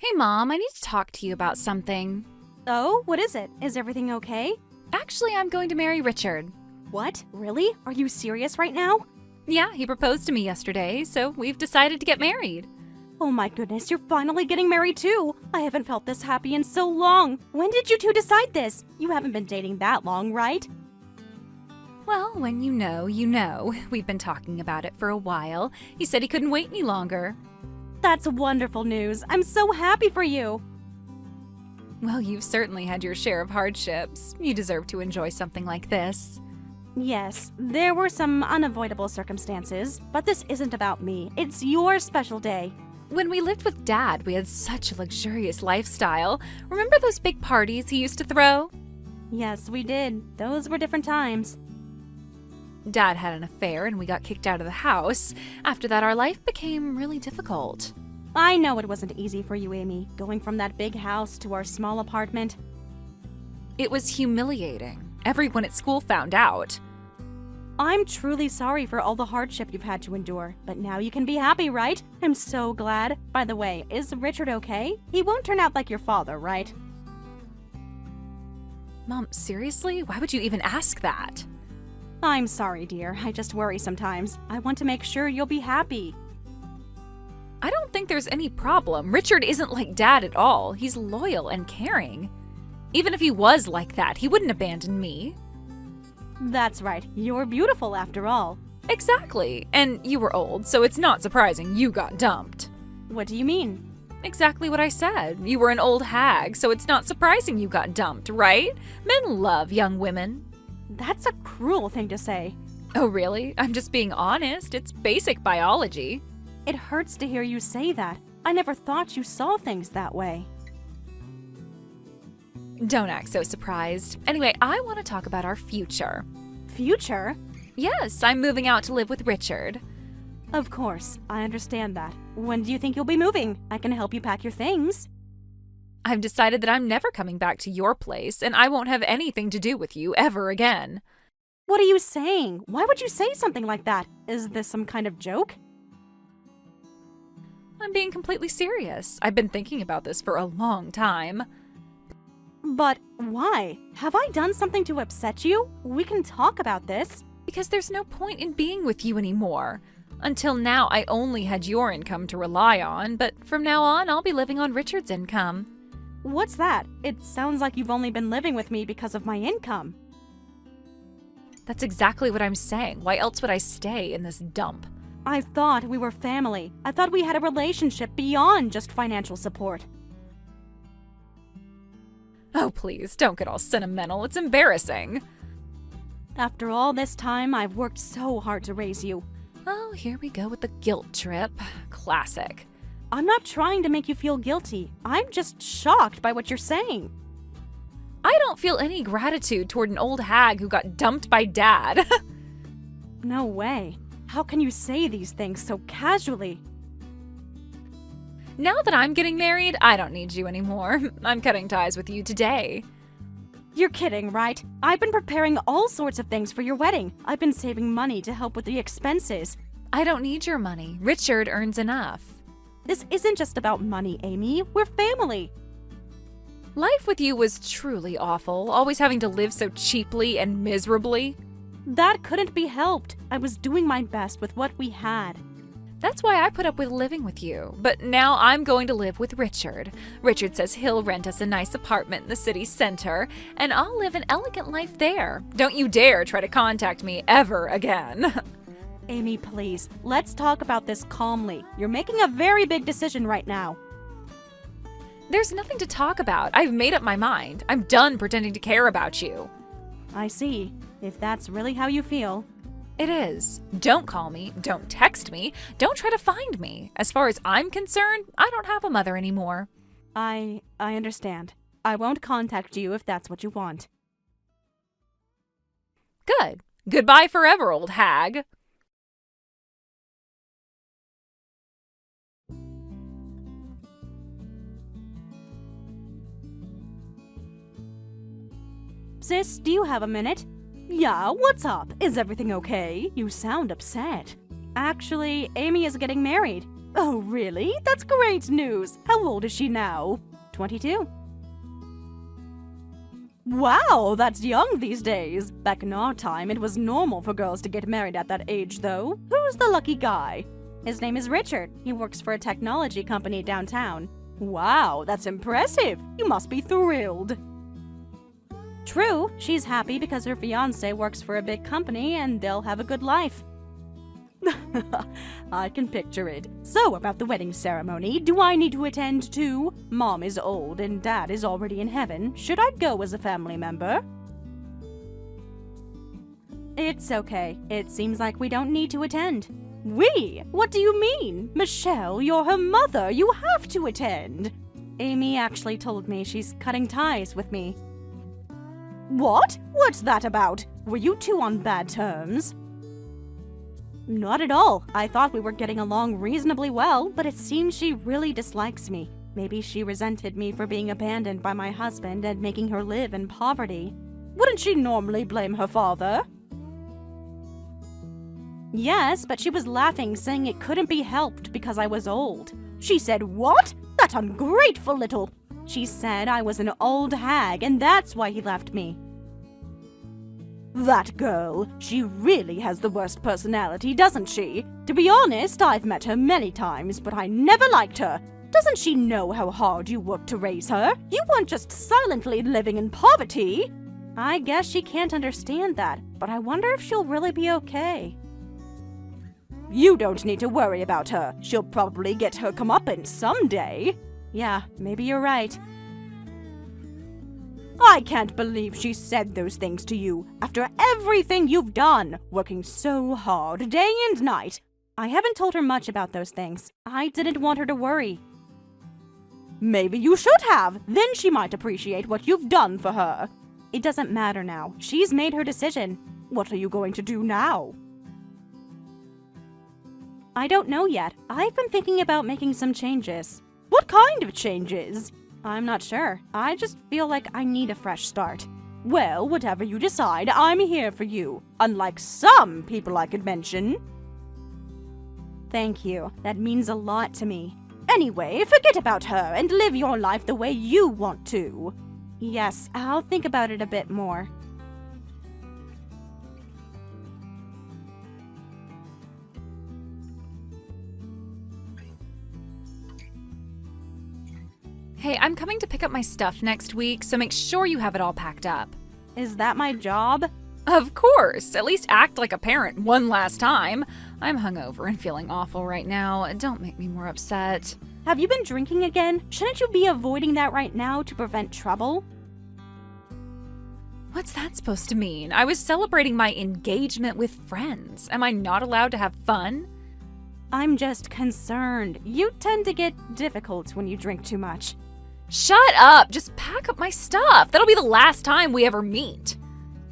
Hey Mom, I need to talk to you about something. Oh, what is it? Is everything okay? Actually, I'm going to marry Richard. What? Really? Are you serious right now? Yeah, he proposed to me yesterday, so we've decided to get married. Oh my goodness, you're finally getting married too! I haven't felt this happy in so long! When did you two decide this? You haven't been dating that long, right? Well, when you know, you know. We've been talking about it for a while. He said he couldn't wait any longer. That's wonderful news! I'm so happy for you! Well, you've certainly had your share of hardships. You deserve to enjoy something like this. Yes, there were some unavoidable circumstances, but this isn't about me. It's your special day. When we lived with Dad, we had such a luxurious lifestyle. Remember those big parties he used to throw? Yes, we did. Those were different times. Dad had an affair and we got kicked out of the house. After that, our life became really difficult. I know it wasn't easy for you, Amy, going from that big house to our small apartment. It was humiliating. Everyone at school found out. I'm truly sorry for all the hardship you've had to endure, but now you can be happy, right? I'm so glad. By the way, is Richard okay? He won't turn out like your father, right? Mom, seriously? Why would you even ask that? I'm sorry, dear. I just worry sometimes. I want to make sure you'll be happy. I don't think there's any problem. Richard isn't like Dad at all. He's loyal and caring. Even if he was like that, he wouldn't abandon me. That's right. You're beautiful after all. Exactly. And you were old, so it's not surprising you got dumped. What do you mean? Exactly what I said. You were an old hag, so it's not surprising you got dumped, right? Men love young women. That's a cruel thing to say. Oh, really? I'm just being honest. It's basic biology. It hurts to hear you say that. I never thought you saw things that way. Don't act so surprised. Anyway, I want to talk about our future. Future? Yes, I'm moving out to live with Richard. Of course, I understand that. When do you think you'll be moving? I can help you pack your things. I've decided that I'm never coming back to your place, and I won't have anything to do with you ever again. What are you saying? Why would you say something like that? Is this some kind of joke? I'm being completely serious. I've been thinking about this for a long time. But why? Have I done something to upset you? We can talk about this. Because there's no point in being with you anymore. Until now, I only had your income to rely on, but from now on, I'll be living on Richard's income. What's that? It sounds like you've only been living with me because of my income. That's exactly what I'm saying. Why else would I stay in this dump? I thought we were family. I thought we had a relationship beyond just financial support. Oh, please, don't get all sentimental. It's embarrassing. After all this time, I've worked so hard to raise you. Oh, here we go with the guilt trip. Classic. I'm not trying to make you feel guilty. I'm just shocked by what you're saying. I don't feel any gratitude toward an old hag who got dumped by Dad. No way. How can you say these things so casually? Now that I'm getting married, I don't need you anymore. I'm cutting ties with you today. You're kidding, right? I've been preparing all sorts of things for your wedding. I've been saving money to help with the expenses. I don't need your money. Richard earns enough. This isn't just about money, Amy. We're family. Life with you was truly awful, always having to live so cheaply and miserably. That couldn't be helped. I was doing my best with what we had. That's why I put up with living with you. But now I'm going to live with Richard. Richard says he'll rent us a nice apartment in the city center, and I'll live an elegant life there. Don't you dare try to contact me ever again. Amy, please, let's talk about this calmly. You're making a very big decision right now. There's nothing to talk about. I've made up my mind. I'm done pretending to care about you. I see. If that's really how you feel. It is. Don't call me. Don't text me. Don't try to find me. As far as I'm concerned, I don't have a mother anymore. I understand. I won't contact you if that's what you want. Good. Goodbye forever, old hag. Sis, do you have a minute? Yeah, what's up? Is everything okay? You sound upset. Actually, Amy is getting married. Oh, really? That's great news. How old is she now? 22. Wow, that's young these days. Back in our time, it was normal for girls to get married at that age, though. Who's the lucky guy? His name is Richard. He works for a technology company downtown. Wow, that's impressive. You must be thrilled. True, she's happy because her fiancé works for a big company and they'll have a good life. I can picture it. So, about the wedding ceremony, do I need to attend too? Mom is old and Dad is already in heaven. Should I go as a family member? It's okay. It seems like we don't need to attend. We? What do you mean? Michelle, you're her mother. You have to attend. Amy actually told me she's cutting ties with me. What? What's that about? Were you two on bad terms? Not at all. I thought we were getting along reasonably well, but it seems she really dislikes me. Maybe she resented me for being abandoned by my husband and making her live in poverty. Wouldn't she normally blame her father? Yes, but she was laughing, saying it couldn't be helped because I was old. She said, "What? That ungrateful little..." She said I was an old hag, and that's why he left me. That girl, she really has the worst personality, doesn't she? To be honest, I've met her many times, but I never liked her. Doesn't she know how hard you worked to raise her? You weren't just silently living in poverty. I guess she can't understand that, but I wonder if she'll really be okay. You don't need to worry about her. She'll probably get her comeuppance someday. Yeah, maybe you're right. I can't believe she said those things to you, after everything you've done, working so hard day and night. I haven't told her much about those things. I didn't want her to worry. Maybe you should have. Then she might appreciate what you've done for her. It doesn't matter now. She's made her decision. What are you going to do now? I don't know yet. I've been thinking about making some changes. What kind of changes? I'm not sure. I just feel like I need a fresh start. Well, whatever you decide, I'm here for you. Unlike some people I could mention. Thank you. That means a lot to me. Anyway, forget about her and live your life the way you want to. Yes, I'll think about it a bit more. Hey, I'm coming to pick up my stuff next week, so make sure you have it all packed up. Is that my job? Of course! At least act like a parent one last time. I'm hungover and feeling awful right now. Don't make me more upset. Have you been drinking again? Shouldn't you be avoiding that right now to prevent trouble? What's that supposed to mean? I was celebrating my engagement with friends. Am I not allowed to have fun? I'm just concerned. You tend to get difficult when you drink too much. Shut up! Just pack up my stuff. That'll be the last time we ever meet.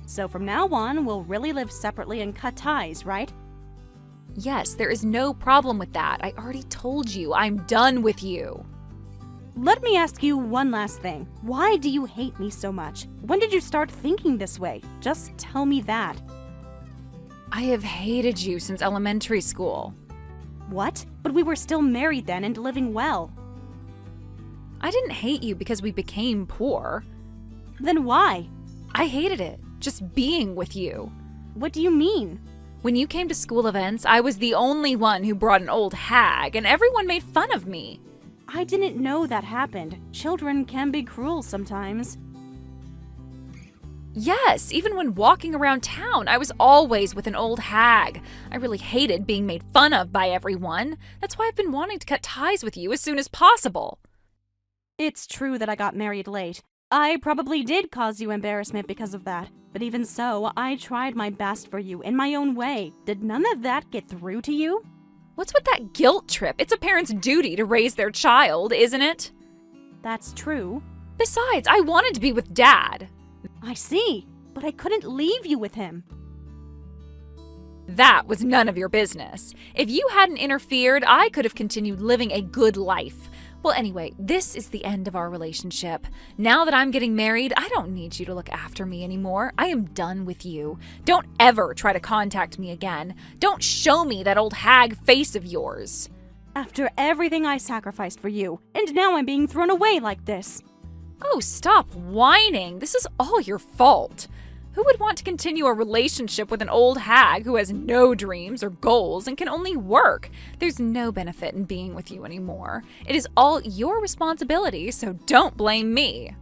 So from now on, we'll really live separately and cut ties, right? Yes, there is no problem with that. I already told you, I'm done with you. Let me ask you one last thing. Why do you hate me so much? When did you start thinking this way? Just tell me that. I have hated you since elementary school. What? But we were still married then and living well. I didn't hate you because we became poor. Then why? I hated it, just being with you. What do you mean? When you came to school events, I was the only one who brought an old hag, and everyone made fun of me. I didn't know that happened. Children can be cruel sometimes. Yes, even when walking around town, I was always with an old hag. I really hated being made fun of by everyone. That's why I've been wanting to cut ties with you as soon as possible. It's true that I got married late. I probably did cause you embarrassment because of that. But even so, I tried my best for you in my own way. Did none of that get through to you? What's with that guilt trip? It's a parent's duty to raise their child, isn't it? That's true. Besides, I wanted to be with Dad. I see, but I couldn't leave you with him. That was none of your business. If you hadn't interfered, I could have continued living a good life. Well, anyway, this is the end of our relationship. Now that I'm getting married, I don't need you to look after me anymore. I am done with you. Don't ever try to contact me again. Don't show me that old hag face of yours. After everything I sacrificed for you, and now I'm being thrown away like this. Oh, stop whining. This is all your fault. Who would want to continue a relationship with an old hag who has no dreams or goals and can only work? There's no benefit in being with you anymore. It is all your responsibility, so don't blame me.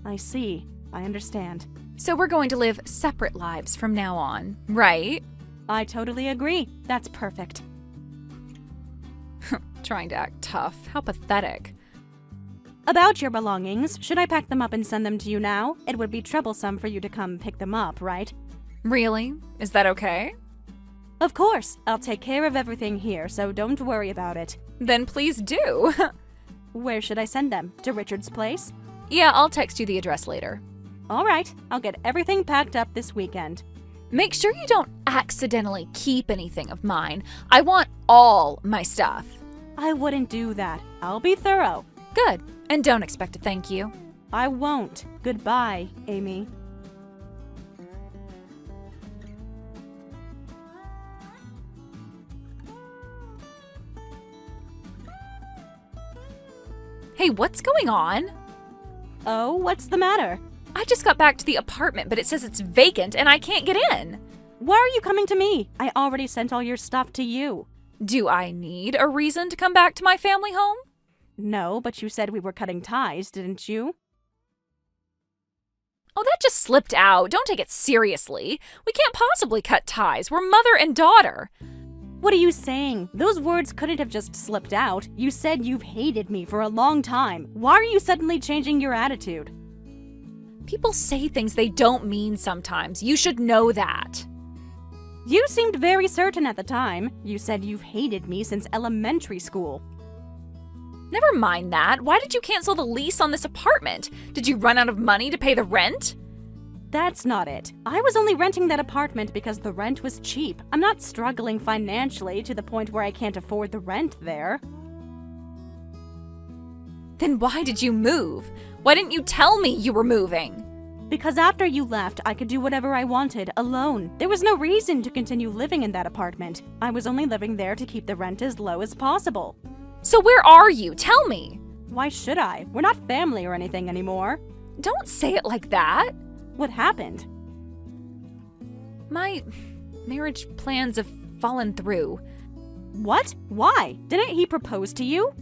I see. I understand. So we're going to live separate lives from now on, right? I totally agree. That's perfect. Trying to act tough. How pathetic. About your belongings, should I pack them up and send them to you now? It would be troublesome for you to come pick them up, right? Really? Is that okay? Of course. I'll take care of everything here, so don't worry about it. Then please do. Where should I send them? To Richard's place? Yeah, I'll text you the address later. All right. I'll get everything packed up this weekend. Make sure you don't accidentally keep anything of mine. I want all my stuff. I wouldn't do that. I'll be thorough. Good. And don't expect a thank you. I won't. Goodbye, Amy. Hey, what's going on? Oh, what's the matter? I just got back to the apartment, but it says it's vacant and I can't get in. Why are you coming to me? I already sent all your stuff to you. Do I need a reason to come back to my family home? No, but you said we were cutting ties, didn't you? Oh, that just slipped out. Don't take it seriously. We can't possibly cut ties. We're mother and daughter. What are you saying? Those words couldn't have just slipped out. You said you've hated me for a long time. Why are you suddenly changing your attitude? People say things they don't mean sometimes. You should know that. You seemed very certain at the time. You said you've hated me since elementary school. Never mind that. Why did you cancel the lease on this apartment? Did you run out of money to pay the rent? That's not it. I was only renting that apartment because the rent was cheap. I'm not struggling financially to the point where I can't afford the rent there. Then why did you move? Why didn't you tell me you were moving? Because after you left, I could do whatever I wanted, alone. There was no reason to continue living in that apartment. I was only living there to keep the rent as low as possible. So where are you? Tell me. Why should I? We're not family or anything anymore. Don't say it like that. What happened? My marriage plans have fallen through. What? Why? Didn't he propose to you?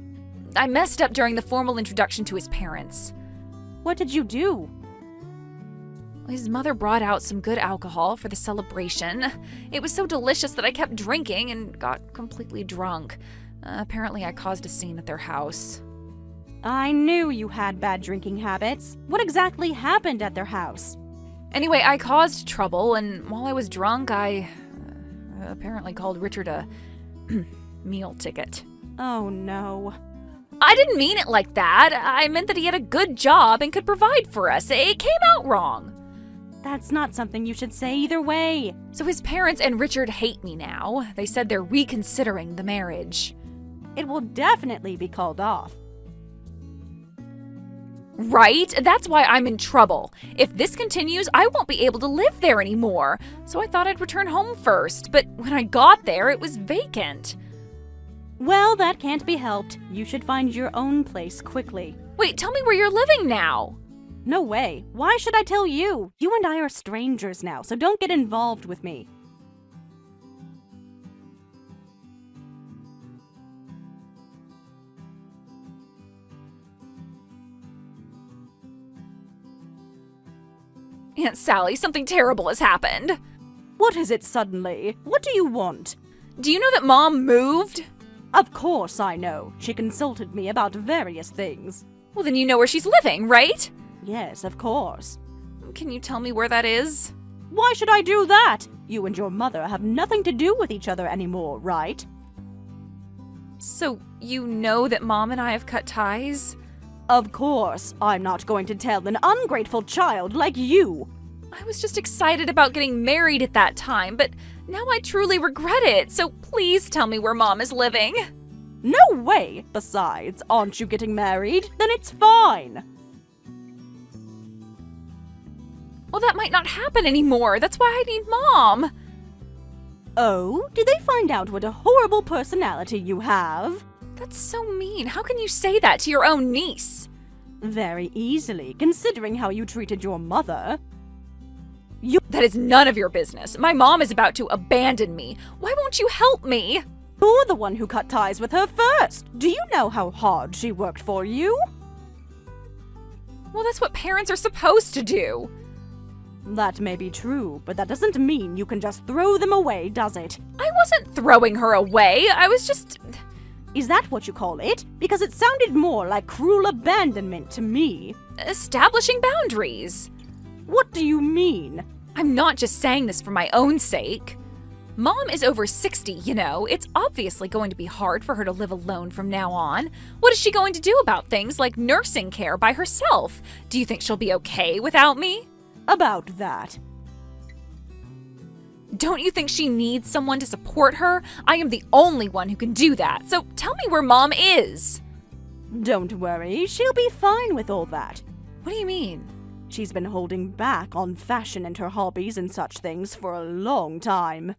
I messed up during the formal introduction to his parents. What did you do? His mother brought out some good alcohol for the celebration. It was so delicious that I kept drinking and got completely drunk. Apparently, I caused a scene at their house. I knew you had bad drinking habits. What exactly happened at their house? Anyway, I caused trouble, and while I was drunk, I apparently called Richard a meal ticket. Oh no. I didn't mean it like that. I meant that he had a good job and could provide for us. It came out wrong. That's not something you should say either way. So his parents and Richard hate me now. They said they're reconsidering the marriage. It will definitely be called off. Right? That's why I'm in trouble. If this continues, I won't be able to live there anymore. So I thought I'd return home first, but when I got there, it was vacant. Well, that can't be helped. You should find your own place quickly. Wait, tell me where you're living now. No way. Why should I tell you? You and I are strangers now, so don't get involved with me. Aunt Sally, something terrible has happened. What is it suddenly? What do you want? Do you know that Mom moved? Of course I know. She consulted me about various things. Well, then you know where she's living, right? Yes, of course. Can you tell me where that is? Why should I do that? You and your mother have nothing to do with each other anymore, right? So you know that Mom and I have cut ties? Of course. I'm not going to tell an ungrateful child like you. I was just excited about getting married at that time, but now I truly regret it, so please tell me where Mom is living. No way! Besides, aren't you getting married? Then it's fine. Well, that might not happen anymore. That's why I need Mom. Oh? Did they find out what a horrible personality you have? That's so mean. How can you say that to your own niece? Very easily, considering how you treated your mother. That is none of your business. My mom is about to abandon me. Why won't you help me? You're the one who cut ties with her first. Do you know how hard she worked for you? Well, that's what parents are supposed to do. That may be true, but that doesn't mean you can just throw them away, does it? I wasn't throwing her away. I was just... Is that what you call it? Because it sounded more like cruel abandonment to me. establishing boundaries. What do you mean? I'm not just saying this for my own sake. Mom is over 60, you know. It's obviously going to be hard for her to live alone from now on. What is she going to do about things like nursing care by herself? Do you think she'll be okay without me? About that. Don't you think she needs someone to support her? I am the only one who can do that, so tell me where Mom is. Don't worry, she'll be fine with all that. What do you mean? She's been holding back on fashion and her hobbies and such things for a long time.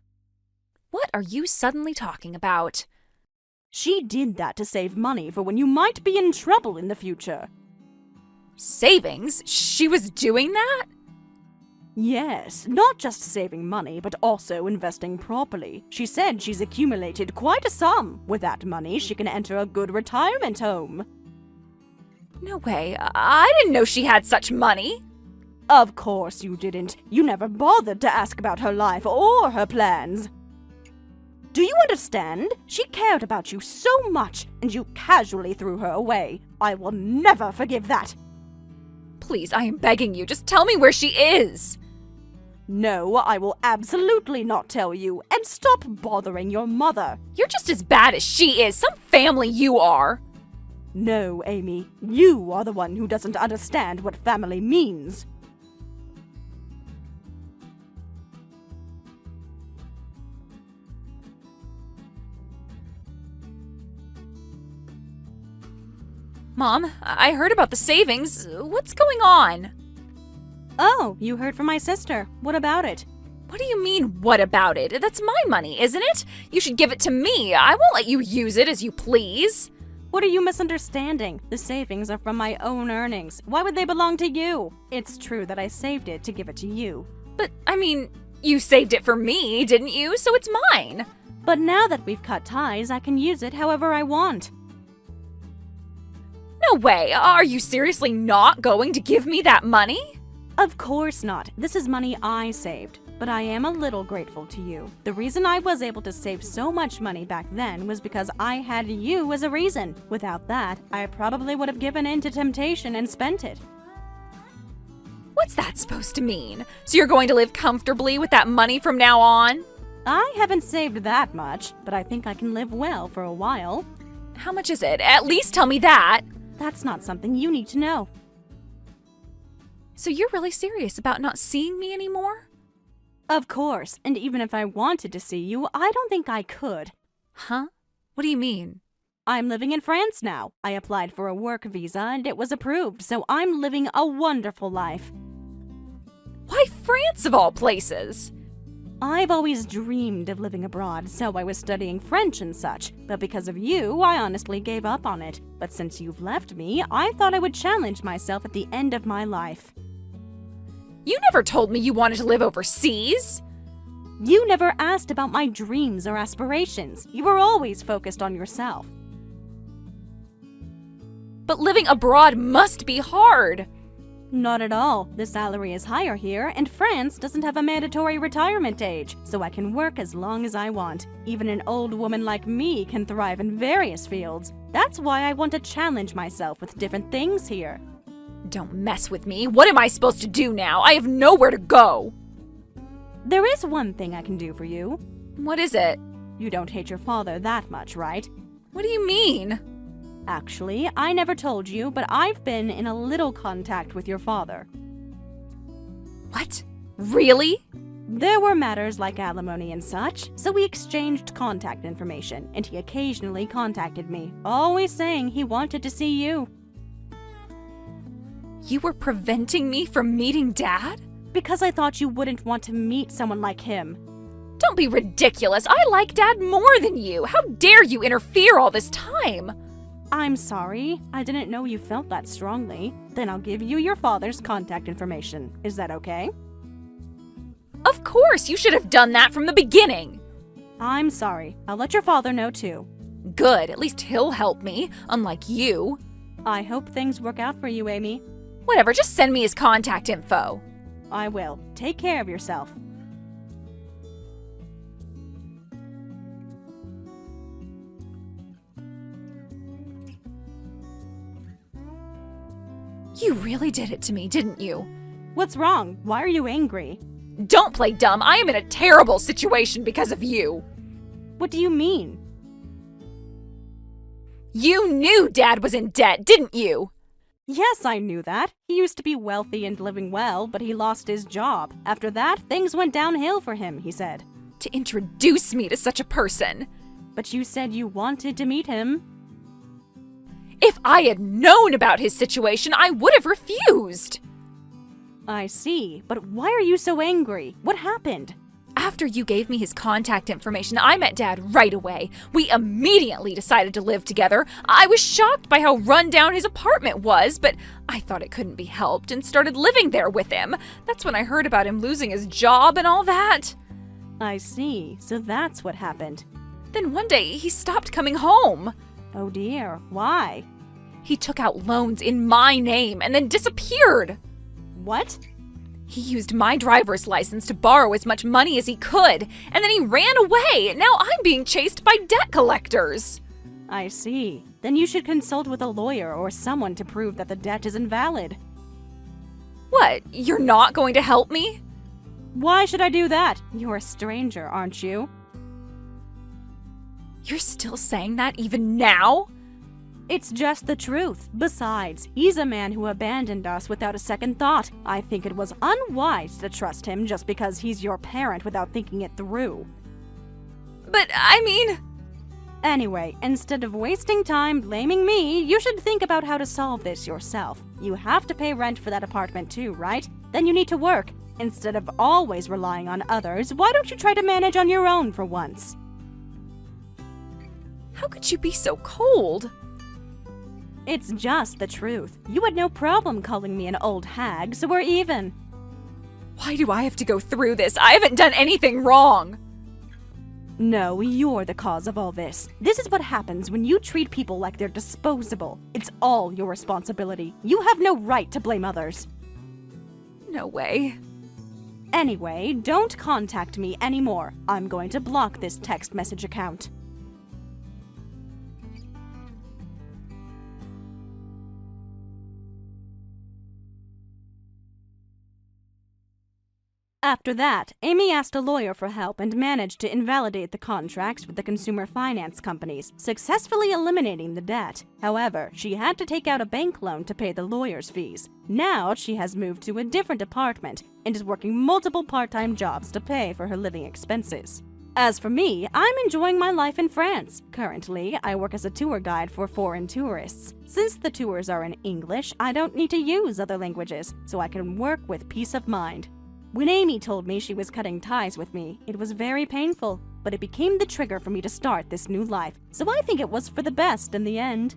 What are you suddenly talking about? She did that to save money for when you might be in trouble in the future. Savings? She was doing that? Yes, not just saving money, but also investing properly. She said she's accumulated quite a sum. With that money, she can enter a good retirement home. No way. I didn't know she had such money. Of course you didn't. You never bothered to ask about her life or her plans. Do you understand? She cared about you so much, and you casually threw her away. I will never forgive that. Please, I am begging you, just tell me where she is. No, I will absolutely not tell you, and stop bothering your mother. You're just as bad as she is. Some family you are. No, Amy, you are the one who doesn't understand what family means. Mom, I heard about the savings. What's going on? Oh, you heard from my sister. What about it? What do you mean, what about it? That's my money, isn't it? You should give it to me. I won't let you use it as you please. What are you misunderstanding? The savings are from my own earnings. Why would they belong to you? It's true that I saved it to give it to you. But, I mean, you saved it for me, didn't you? So it's mine. But now that we've cut ties, I can use it however I want. No way. Are you seriously not going to give me that money? Of course not. This is money I saved. But I am a little grateful to you. The reason I was able to save so much money back then was because I had you as a reason. Without that, I probably would have given in to temptation and spent it. What's that supposed to mean? So you're going to live comfortably with that money from now on? I haven't saved that much, but I think I can live well for a while. How much is it? At least tell me that. That's not something you need to know. So you're really serious about not seeing me anymore? Of course, and even if I wanted to see you, I don't think I could. Huh? What do you mean? I'm living in France now. I applied for a work visa and it was approved, so I'm living a wonderful life. Why France of all places? I've always dreamed of living abroad, so I was studying French and such, but because of you, I honestly gave up on it. But since you've left me, I thought I would challenge myself at the end of my life. You never told me you wanted to live overseas. You never asked about my dreams or aspirations. You were always focused on yourself. But living abroad must be hard. Not at all. The salary is higher here, and France doesn't have a mandatory retirement age, so I can work as long as I want. Even an old woman like me can thrive in various fields. That's why I want to challenge myself with different things here. Don't mess with me. What am I supposed to do now? I have nowhere to go. There is one thing I can do for you. What is it? You don't hate your father that much, right? What do you mean? Actually, I never told you, but I've been in a little contact with your father. What? Really? There were matters like alimony and such, so we exchanged contact information, and he occasionally contacted me, always saying he wanted to see you. You were preventing me from meeting Dad? Because I thought you wouldn't want to meet someone like him. Don't be ridiculous. I like Dad more than you. How dare you interfere all this time? I'm sorry. I didn't know you felt that strongly. Then I'll give you your father's contact information. Is that okay? Of course, you should have done that from the beginning. I'm sorry. I'll let your father know too. Good, at least he'll help me, unlike you. I hope things work out for you, Amy. Whatever, just send me his contact info. I will. Take care of yourself. You really did it to me, didn't you? What's wrong? Why are you angry? Don't play dumb. I am in a terrible situation because of you. What do you mean? You knew Dad was in debt, didn't you? Yes, I knew that. He used to be wealthy and living well, but he lost his job. After that, things went downhill for him, he said. To introduce me to such a person. But you said you wanted to meet him. If I had known about his situation, I would have refused. I see, but why are you so angry? What happened? After you gave me his contact information, I met Dad right away. We immediately decided to live together. I was shocked by how run down his apartment was, but I thought it couldn't be helped and started living there with him. That's when I heard about him losing his job and all that. I see, so that's what happened. Then one day, he stopped coming home. Oh dear, why? He took out loans in my name and then disappeared. What? He used my driver's license to borrow as much money as he could, and then he ran away. Now I'm being chased by debt collectors. I see. Then you should consult with a lawyer or someone to prove that the debt is invalid. What, you're not going to help me? Why should I do that? You're a stranger, aren't you? You're still saying that even now? It's just the truth. Besides, he's a man who abandoned us without a second thought. I think it was unwise to trust him just because he's your parent without thinking it through. But, I mean... Anyway, instead of wasting time blaming me, you should think about how to solve this yourself. You have to pay rent for that apartment too, right? Then you need to work. Instead of always relying on others, why don't you try to manage on your own for once? How could you be so cold? It's just the truth. You had no problem calling me an old hag, so we're even. Why do I have to go through this? I haven't done anything wrong. No, you're the cause of all this. This is what happens when you treat people like they're disposable. It's all your responsibility. You have no right to blame others. No way. Anyway, don't contact me anymore. I'm going to block this text message account. After that, Amy asked a lawyer for help and managed to invalidate the contracts with the consumer finance companies, successfully eliminating the debt. However, she had to take out a bank loan to pay the lawyer's fees. Now she has moved to a different apartment and is working multiple part-time jobs to pay for her living expenses. As for me, I'm enjoying my life in France. Currently, I work as a tour guide for foreign tourists. Since the tours are in English, I don't need to use other languages, so I can work with peace of mind. When Amy told me she was cutting ties with me, it was very painful, but it became the trigger for me to start this new life, so I think it was for the best in the end.